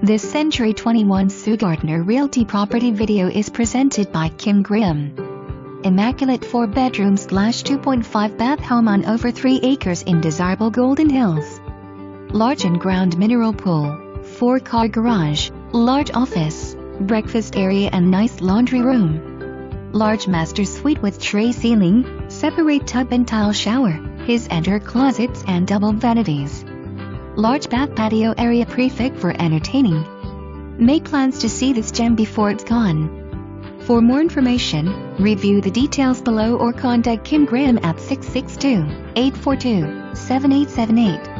This Century 21 Sue Gardner Realty property video is presented by kgraham. Immaculate 4 bedrooms / 2.5 bath home on over 3 acres in desirable Golden Hills. Large in-ground mineral pool, 4-car garage, large office, breakfast area and nice laundry room. Large master suite with tray ceiling, separate tub and tile shower, his and her closets and double vanities. Large bath patio area perfect for entertaining. Make plans to see this gem before it's gone. For more information, review the details below or contact Kgraham at 662-842-7878.